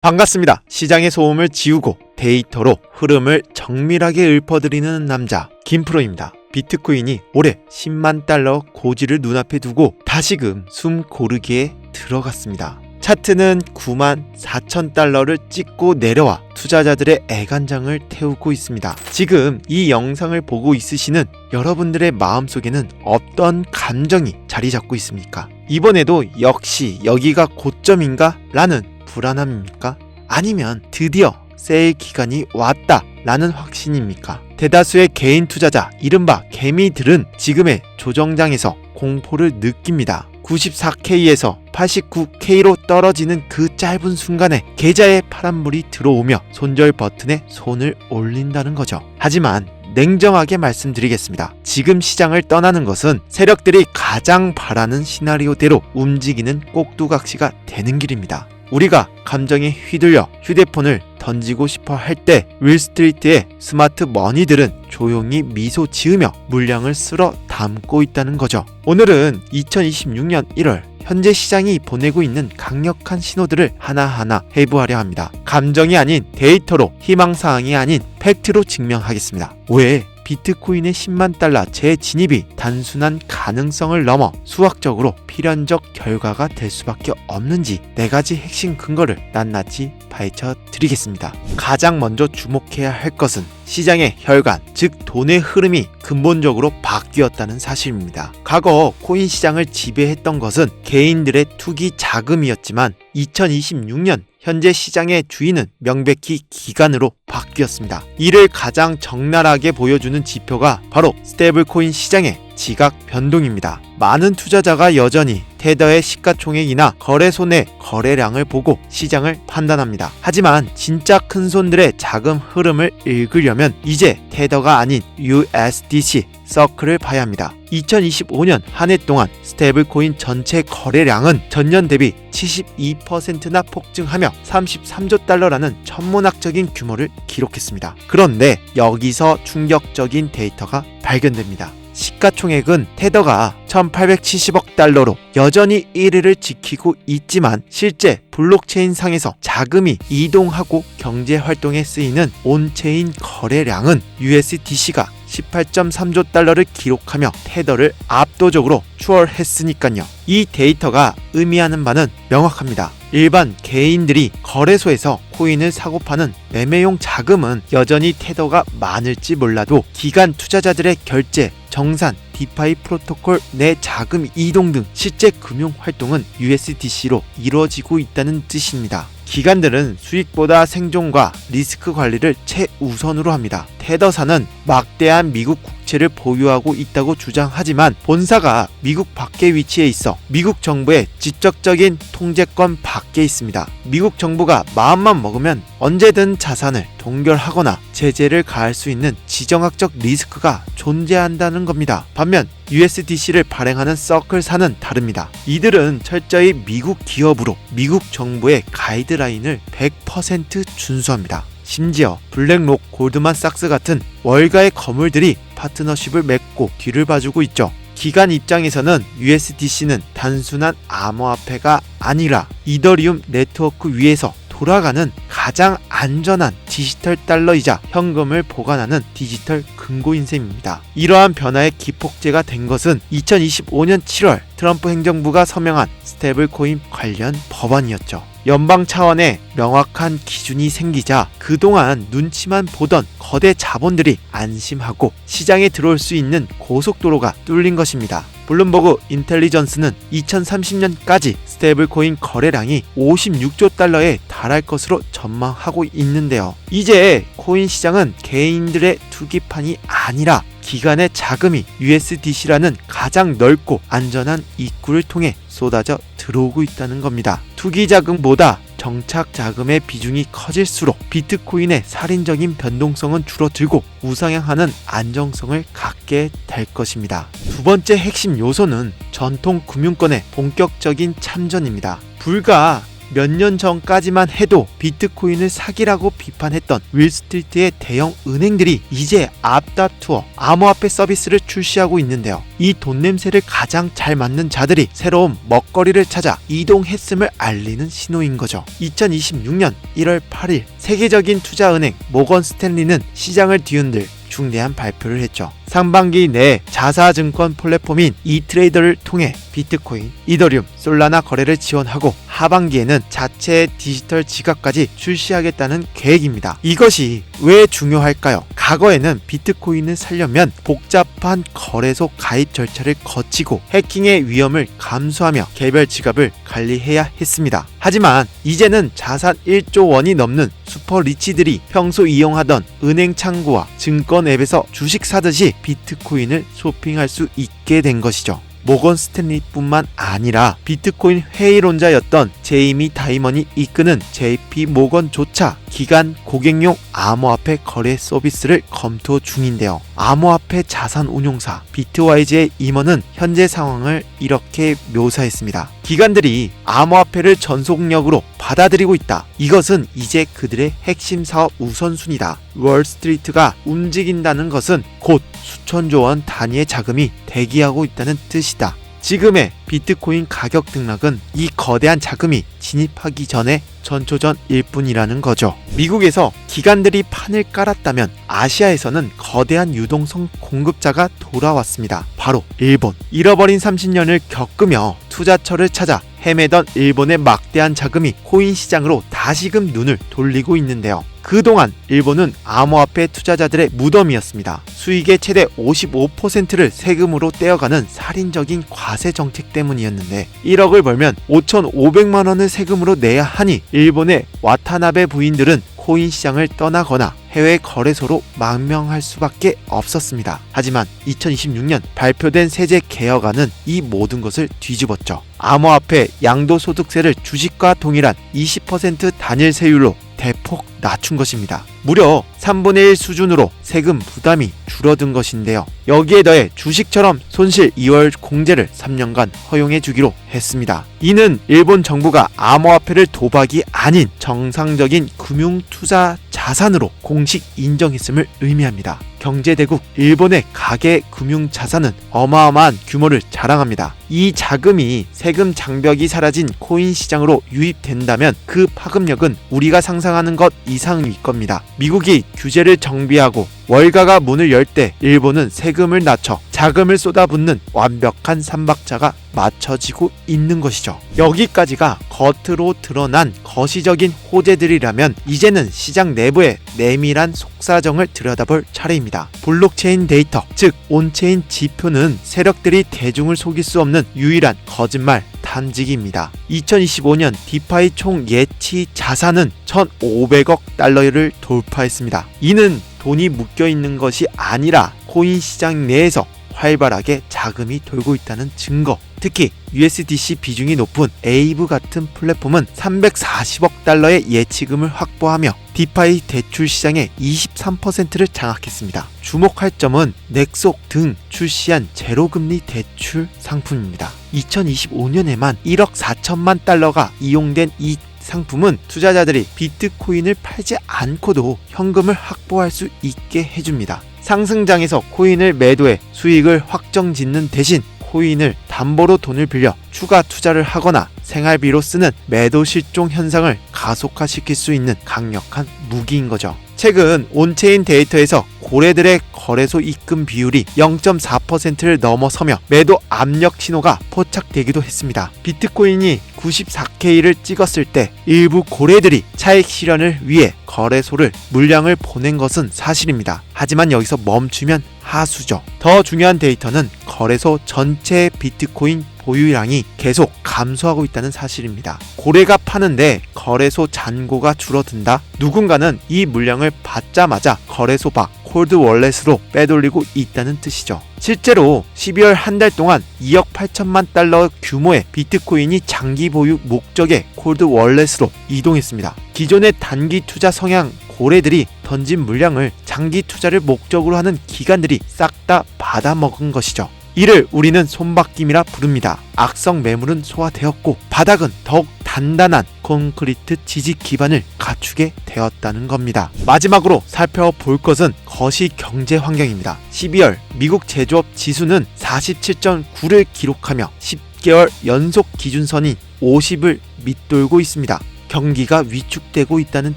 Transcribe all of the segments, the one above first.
반갑습니다. 시장의 소음을 지우고 데이터로 흐름을 정밀하게 읊어드리는 남자 김프로입니다. 비트코인이 올해 10만 달러 고지를 눈앞에 두고 다시금 숨 고르기에 들어갔습니다. 차트는 9만 4천 달러를 찍고 내려와 투자자들의 애간장을 태우고 있습니다. 지금 이 영상을 보고 있으시는 여러분들의 마음속에는 어떤 감정이 자리 잡고 있습니까? 이번에도 역시 여기가 고점인가? 라는 불안함입니까? 아니면 드디어 세일 기간이 왔다 라는 확신입니까? 대다수의 개인 투자자, 이른바 개미들은 지금의 조정장에서 공포를 느낍니다. 94K에서 89K로 떨어지는 그 짧은 순간에 계좌에 파란불이 들어오며 손절 버튼에 손을 올린다는 거죠. 하지만 냉정하게 말씀드리겠습니다. 지금 시장을 떠나는 것은 세력들이 가장 바라는 시나리오대로 움직이는 꼭두각시가 되는 길입니다. 우리가 감정에 휘둘려 휴대폰을 던지고 싶어 할 때 윌스트리트의 스마트 머니들은 조용히 미소 지으며 물량을 쓸어 담고 있다는 거죠. 오늘은 2026년 1월 현재 시장이 보내고 있는 강력한 신호들을 하나하나 해부하려 합니다. 감정이 아닌 데이터로, 희망사항이 아닌 팩트로 증명하겠습니다. 왜 비트코인의 10만 달러 재진입이 단순한 가능성을 넘어 수학적으로 필연적 결과가 될 수밖에 없는지 4가지 핵심 근거를 낱낱이 파헤쳐 드리겠습니다. 가장 먼저 주목해야 할 것은 시장의 혈관, 즉 돈의 흐름이 근본적으로 바뀌었다는 사실입니다. 과거 코인 시장을 지배했던 것은 개인들의 투기 자금이었지만 2026년 현재 시장의 주인은 명백히 기관으로 바뀌었습니다. 이를 가장 적나라하게 보여주는 지표가 바로 스테이블코인 시장의 지각 변동입니다. 많은 투자자가 여전히 테더의 시가총액이나 거래소 내 거래량을 보고 시장을 판단합니다. 하지만 진짜 큰 손들의 자금 흐름을 읽으려면 이제 테더가 아닌 USDC 서클을 봐야 합니다. 2025년 한 해 동안 스테이블코인 전체 거래량은 전년 대비 72%나 폭증하며 33조 달러라는 천문학적인 규모를 기록했습니다. 그런데 여기서 충격적인 데이터가 발견됩니다. 시가총액은 테더가 1870억 달러로 여전히 1위를 지키고 있지만 실제 블록체인 상에서 자금이 이동하고 경제활동에 쓰이는 온체인 거래량은 USDC가 18.3조 달러를 기록하며 테더를 압도적으로 추월했으니까요. 이 데이터가 의미하는 바는 명확합니다. 일반 개인들이 거래소에서 코인을 사고 파는 매매용 자금은 여전히 테더가 많을지 몰라도 기관 투자자들의 결제, 정산, 디파이 프로토콜 내 자금 이동 등 실제 금융 활동은 USDC로 이루어지고 있다는 뜻입니다. 기관들은 수익보다 생존과 리스크 관리를 최우선으로 합니다. 테더사는 막대한 미국 국채를 보유하고 있다고 주장하지만 본사가 미국 밖에 위치해 있어 미국 정부의 직접적인 통제권 밖에 있습니다. 미국 정부가 마음만 먹으면 언제든 자산을 동결하거나 제재를 가할 수 있는 지정학적 리스크가 존재한다는 겁니다. 반면 USDC를 발행하는 서클사는 다릅니다. 이들은 철저히 미국 기업으로 미국 정부의 가이드라인을 100% 준수합니다. 심지어 블랙록, 골드만삭스 같은 월가의 거물들이 파트너십을 맺고 뒤를 봐주고 있죠. 기관 입장에서는 USDC는 단순한 암호화폐가 아니라 이더리움 네트워크 위에서 돌아가는 가장 안전한 디지털 달러이자 현금을 보관하는 디지털 금고인 셈입니다. 이러한 변화의 기폭제가 된 것은 2025년 7월 트럼프 행정부가 서명한 스테이블코인 관련 법안이었죠. 연방 차원의 명확한 기준이 생기자 그동안 눈치만 보던 거대 자본들이 안심하고 시장에 들어올 수 있는 고속도로가 뚫린 것입니다. 블룸버그 인텔리전스는 2030년까지 스테이블코인 거래량이 56조 달러에 달할 것으로 전망하고 있는데요. 이제 코인 시장은 개인들의 투기판이 아니라 기관의 자금이 USDC라는 가장 넓고 안전한 입구를 통해 쏟아져 들어오고 있다는 겁니다. 투기 자금보다 정착 자금의 비중이 커질수록 비트코인의 살인적인 변동성은 줄어들고 우상향하는 안정성을 갖게 될 것입니다. 두 번째 핵심 요소는 전통 금융권의 본격적인 참전입니다. 불과 몇 년 전까지만 해도 비트코인을 사기라고 비판했던 윌스트리트의 대형 은행들이 이제 앞다투어 암호화폐 서비스를 출시하고 있는데요. 이 돈 냄새를 가장 잘 맡는 자들이 새로운 먹거리를 찾아 이동했음을 알리는 신호인 거죠. 2026년 1월 8일 세계적인 투자은행 모건 스탠리는 시장을 뒤흔들 중대한 발표를 했죠. 상반기 내 자사증권 플랫폼인 이트레이더를 통해 비트코인, 이더리움, 솔라나 거래를 지원하고 하반기에는 자체 디지털 지갑까지 출시하겠다는 계획입니다. 이것이 왜 중요할까요? 과거에는 비트코인을 살려면 복잡한 거래소 가입 절차를 거치고 해킹의 위험을 감수하며 개별 지갑을 관리해야 했습니다. 하지만 이제는 자산 1조 원이 넘는 슈퍼 리치들이 평소 이용하던 은행 창구와 증권 앱에서 주식 사듯이 비트코인을 쇼핑할 수 있게 된 것이죠. 모건 스탠리뿐만 아니라 비트코인 회의론자였던 제이미 다이먼이 이끄는 JP 모건조차 기간 고객용 암호화폐 거래 서비스를 검토 중인데요. 암호화폐 자산 운용사 비트와이즈의 임원은 현재 상황을 이렇게 묘사했습니다. 기관들이 암호화폐를 전속력으로 받아들이고 있다. 이것은 이제 그들의 핵심 사업 우선순위다. 월스트리트가 움직인다는 것은 곧 수천조 원 단위의 자금이 대기하고 있다는 뜻이다. 지금의 비트코인 가격 등락은 이 거대한 자금이 진입하기 전에 전초전일 뿐이라는 거죠. 미국에서 기관들이 판을 깔았다면 아시아에서는 거대한 유동성 공급자가 돌아왔습니다. 바로 일본. 잃어버린 30년을 겪으며 투자처를 찾아 헤매던 일본의 막대한 자금이 코인 시장으로 다시금 눈을 돌리고 있는데요. 그동안 일본은 암호화폐 투자자들의 무덤이었습니다. 수익의 최대 55%를 세금으로 떼어가는 살인적인 과세 정책 때문이었는데 1억을 벌면 5,500만 원을 세금으로 내야 하니 일본의 와타나베 부인들은 코인 시장을 떠나거나 해외 거래소로 망명할 수밖에 없었습니다. 하지만 2026년 발표된 세제 개혁안은 이 모든 것을 뒤집었죠. 암호화폐 양도소득세를 주식과 동일한 20% 단일 세율로 대폭 낮춘 것입니다. 무려 3분의 1 수준으로 세금 부담이 줄어든 것인데요. 여기에 더해 주식처럼 손실 2월 공제를 3년간 허용해 주기로 했습니다. 이는 일본 정부가 암호화폐를 도박이 아닌 정상적인 금융투자 자산으로 공식 인정했음을 의미합니다. 경제대국 일본의 가계 금융자산은 어마어마한 규모를 자랑합니다. 이 자금이 세금 장벽이 사라진 코인 시장으로 유입된다면 그 파급력은 우리가 상상하는 것 이상일 겁니다. 미국이 규제를 정비하고 월가가 문을 열 때 일본은 세금을 낮춰 자금을 쏟아붓는 완벽한 삼박자가 맞춰지고 있는 것이죠. 여기까지가 겉으로 드러난 거시적인 호재들이라면 이제는 시장 내부의 내밀한 속사정을 들여다볼 차례입니다. 블록체인 데이터, 즉 온체인 지표는 세력들이 대중을 속일 수 없는 유일한 거짓말 탐지기입니다. 2025년 디파이 총 예치 자산은 1,500억 달러를 돌파했습니다. 이는 돈이 묶여있는 것이 아니라 코인 시장 내에서 활발하게 자금이 돌고 있다는 증거. 특히 USDC 비중이 높은 에이브 같은 플랫폼은 340억 달러의 예치금을 확보하며 디파이 대출 시장의 23%를 장악했습니다. 주목할 점은 넥속 등 출시한 제로금리 대출 상품입니다. 2025년에만 1억 4천만 달러가 이용된 이 상품은 투자자들이 비트코인을 팔지 않고도 현금을 확보할 수 있게 해줍니다. 상승장에서 코인을 매도해 수익을 확정짓는 대신 코인을 담보로 돈을 빌려 추가 투자를 하거나 생활비로 쓰는 매도 실종 현상을 가속화시킬 수 있는 강력한 무기인 거죠. 최근 온체인 데이터에서 고래들의 거래소 입금 비율이 0.4%를 넘어서며 매도 압력 신호가 포착되기도 했습니다. 비트코인이 94K를 찍었을 때 일부 고래들이 차익 실현을 위해 거래소를 물량을 보낸 것은 사실입니다. 하지만 여기서 멈추면 하수죠. 더 중요한 데이터는 거래소 전체 비트코인 보유량이 계속 감소하고 있다는 사실입니다. 고래가 파는데 거래소 잔고가 줄어든다? 누군가는 이 물량을 받자마자 거래소 밖 콜드 월렛으로 빼돌리고 있다는 뜻이죠. 실제로 12월 한 달 동안 2억 8천만 달러 규모의 비트코인이 장기 보유 목적의 콜드 월렛으로 이동했습니다. 기존의 단기 투자 성향 고래들이 던진 물량을 장기 투자를 목적으로 하는 기관들이 싹 다 받아먹은 것이죠. 이를 우리는 손바뀜이라 부릅니다. 악성 매물은 소화되었고 바닥은 더욱 단단한 콘크리트 지지 기반을 갖추게 되었다는 겁니다. 마지막으로 살펴볼 것은 거시 경제 환경입니다. 12월 미국 제조업 지수는 47.9를 기록하며 10개월 연속 기준선인 50을 밑돌고 있습니다. 경기가 위축되고 있다는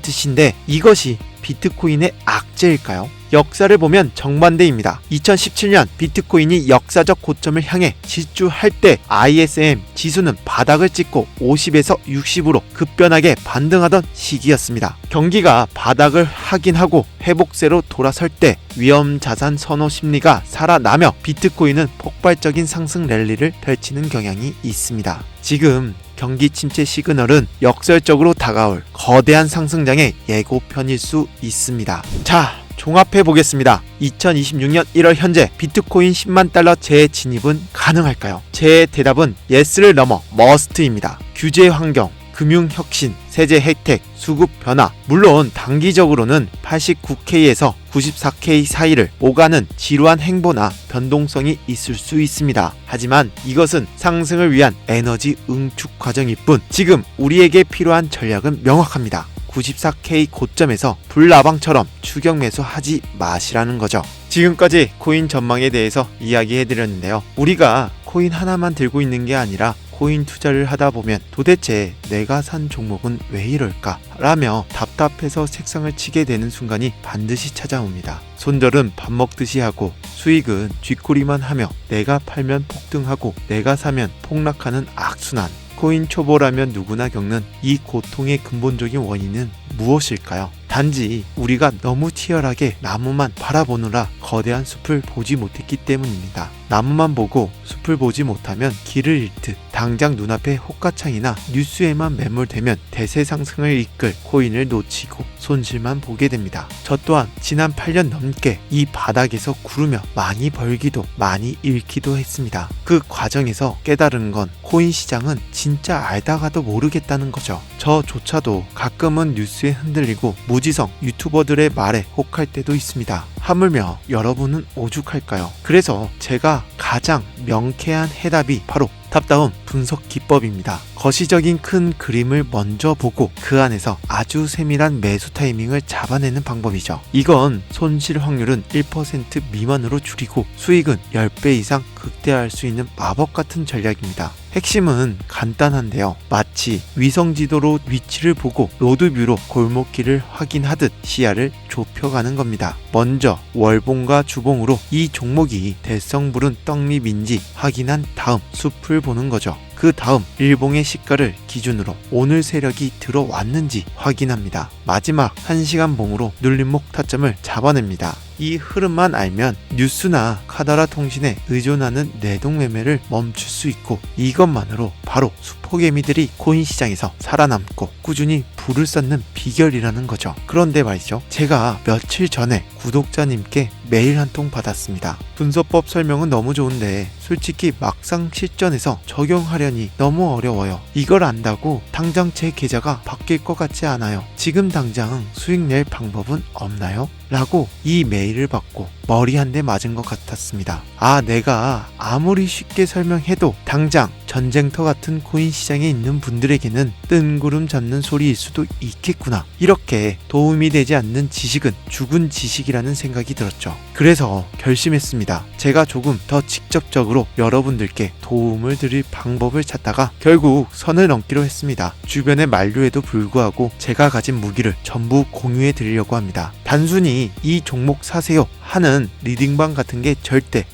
뜻인데 이것이 비트코인의 악재일까요? 역사를 보면 정반대입니다. 2017년 비트코인이 역사적 고점을 향해 질주할 때 ISM 지수는 바닥을 찍고 50에서 60으로 급변하게 반등하던 시기였습니다. 경기가 바닥을 하긴 하고 회복세로 돌아설 때 위험자산 선호 심리가 살아나며 비트코인은 폭발적인 상승 랠리를 펼치는 경향이 있습니다. 지금 경기 침체 시그널은 역설적으로 다가올 거대한 상승장의 예고편일 수 있습니다. 자, 종합해 보겠습니다. 2026년 1월 현재 비트코인 10만 달러 재진입은 가능할까요? 제 대답은 yes를 넘어 must입니다. 규제 환경, 금융 혁신, 세제 혜택, 수급 변화, 물론 단기적으로는 89K에서 94K 사이를 오가는 지루한 행보나 변동성이 있을 수 있습니다. 하지만 이것은 상승을 위한 에너지 응축 과정일 뿐 지금 우리에게 필요한 전략은 명확합니다. 94K 고점에서 불나방처럼 추격 매수하지 마시라는 거죠. 지금까지 코인 전망에 대해서 이야기해드렸는데요. 우리가 코인 하나만 들고 있는 게 아니라 코인 투자를 하다 보면 도대체 내가 산 종목은 왜 이럴까? 라며 답답해서 책상을 치게 되는 순간이 반드시 찾아옵니다. 손절은 밥 먹듯이 하고 수익은 쥐꼬리만 하며 내가 팔면 폭등하고 내가 사면 폭락하는 악순환. 코인 초보라면 누구나 겪는 이 고통의 근본적인 원인은 무엇일까요? 단지 우리가 너무 치열하게 나무만 바라보느라 거대한 숲을 보지 못했기 때문입니다. 나무만 보고 숲을 보지 못하면 길을 잃듯 당장 눈앞에 호가창이나 뉴스에만 매몰되면 대세 상승을 이끌 코인을 놓치고 손실만 보게 됩니다. 저 또한 지난 8년 넘게 이 바닥에서 구르며 많이 벌기도 많이 잃기도 했습니다. 그 과정에서 깨달은 건 코인 시장은 진짜 알다가도 모르겠다는 거죠. 저조차도 가끔은 뉴스에 흔들리고 무지성 유튜버들의 말에 혹할 때도 있습니다. 하물며 여러분은 오죽할까요? 그래서 제가 가장 명쾌한 해답이 바로 탑다운 분석 기법입니다. 거시적인 큰 그림을 먼저 보고 그 안에서 아주 세밀한 매수 타이밍을 잡아내는 방법이죠. 이건 손실 확률은 1% 미만으로 줄이고 수익은 10배 이상 극대화할 수 있는 마법 같은 전략입니다. 핵심은 간단한데요. 마치 위성지도로 위치를 보고 로드뷰로 골목길을 확인하듯 시야를 좁혀가는 겁니다. 먼저 월봉과 주봉으로 이 종목이 대성부른 떡잎인지 확인한 다음 숲을 보는 거죠. 그 다음 일봉의 시가를 기준으로 오늘 세력이 들어왔는지 확인합니다. 마지막 1시간 봉으로 눌림목 타점을 잡아냅니다. 이 흐름만 알면 뉴스나 카더라 통신에 의존하는 내동 매매를 멈출 수 있고 이것만으로 바로 수포개미들이 코인 시장에서 살아남고 꾸준히 불을 쌓는 비결이라는 거죠. 그런데 말이죠. 제가 며칠 전에 구독자님께 메일 한 통 받았습니다. 분석법 설명은 너무 좋은데 솔직히 막상 실전에서 적용하려니 너무 어려워요. 이걸 안다고 당장 제 계좌가 바뀔 것 같지 않아요. 지금 당장 수익 낼 방법은 없나요? 라고 이 메일을 받고 머리 한 대 맞은 것 같았습니다. 아, 내가 아무리 쉽게 설명해도 당장 전쟁터 같은 코인 시장에 있는 분들에게는 뜬구름 잡는 소리일 수도 있겠구나. 이렇게 도움이 되지 않는 지식은 죽은 지식이라는 생각이 들었죠. 그래서 결심했습니다. 제가 조금 더 직접적으로 여러분들께 도움을 드릴 방법을 찾다가 결국 선을 넘기로 했습니다. 주변의 만류에도 불구하고 제가 가진 무기를 전부 공유해 드리려고 합니다. 단순히 이 종목 사세요 하는 리딩방 같은 게 절대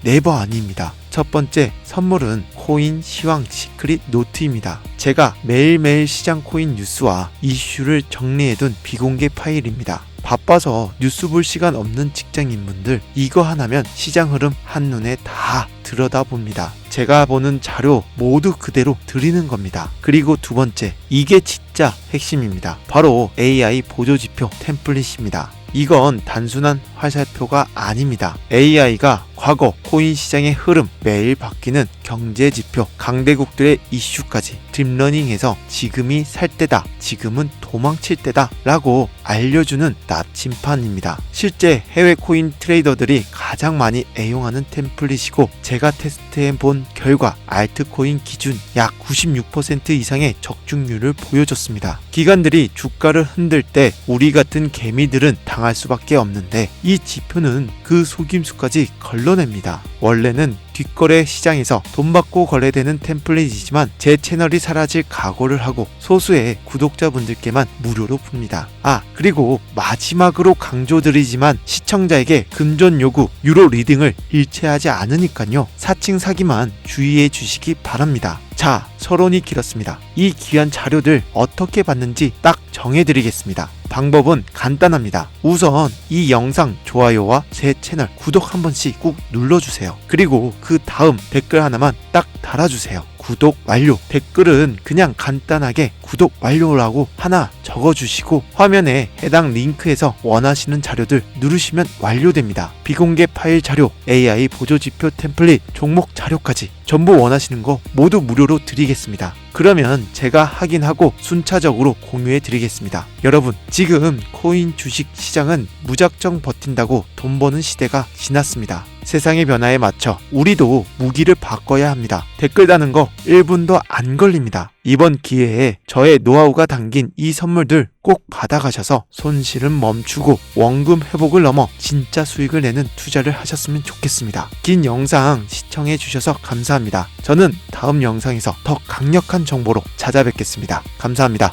네버 아닙니다. 첫 번째 선물은 코인 시황 시크릿 노트입니다. 제가 매일매일 시장 코인 뉴스와 이슈를 정리해둔 비공개 파일입니다. 바빠서 뉴스 볼 시간 없는 직장인분들 이거 하나면 시장 흐름 한눈에 다 들여다봅니다. 제가 보는 자료 모두 그대로 드리는 겁니다. 그리고 두 번째, 이게 진짜 핵심입니다. 바로 AI 보조지표 템플릿입니다. 이건 단순한 화살표가 아닙니다. AI가 과거 코인 시장의 흐름, 매일 바뀌는 경제 지표, 강대국들의 이슈까지 딥러닝해서 지금이 살 때다, 지금은 도망칠 때다 라고 알려주는 나침판입니다. 실제 해외 코인 트레이더들이 가장 많이 애용하는 템플릿이고, 제가 테스트해 본 결과 알트코인 기준 약 96% 이상의 적중률을 보여줬습니다. 기관들이 주가를 흔들 때 우리 같은 개미들은 당할 수밖에 없는데, 이 지표는 그 속임수까지 걸러냅니다. 원래는 뒷거래 시장에서 돈 받고 거래되는 템플릿이지만 제 채널이 사라질 각오를 하고 소수의 구독자분들께만 무료로 풉니다. 그리고 마지막으로 강조드리지만 시청자에게 금전 요구, 유로 리딩을 일체하지 않으니까요. 사칭 사기만 주의해 주시기 바랍니다. 자, 서론이 길었습니다. 이 귀한 자료들 어떻게 받는지 딱 정해드리겠습니다. 방법은 간단합니다. 우선 이 영상 좋아요와 제 채널 구독 한 번씩 꾹 눌러주세요. 그리고 그 다음 댓글 하나만 딱 달아주세요. 구독 완료. 댓글은 그냥 간단하게 구독 완료라고 하나 적어주시고 화면에 해당 링크에서 원하시는 자료들 누르시면 완료됩니다. 비공개 파일 자료, AI 보조지표 템플릿, 종목 자료까지 전부 원하시는 거 모두 무료로 드리겠습니다. 그러면 제가 확인하고 순차적으로 공유해 드리겠습니다. 여러분, 지금 코인 주식 시장은 무작정 버틴다고 돈 버는 시대가 지났습니다. 세상의 변화에 맞춰 우리도 무기를 바꿔야 합니다. 댓글 다는 거 1분도 안 걸립니다. 이번 기회에 저의 노하우가 담긴 이 선물들 꼭 받아가셔서 손실은 멈추고 원금 회복을 넘어 진짜 수익을 내는 투자를 하셨으면 좋겠습니다. 긴 영상 시청해 주셔서 감사합니다. 저는 다음 영상에서 더 강력한 정보로 찾아뵙겠습니다. 감사합니다.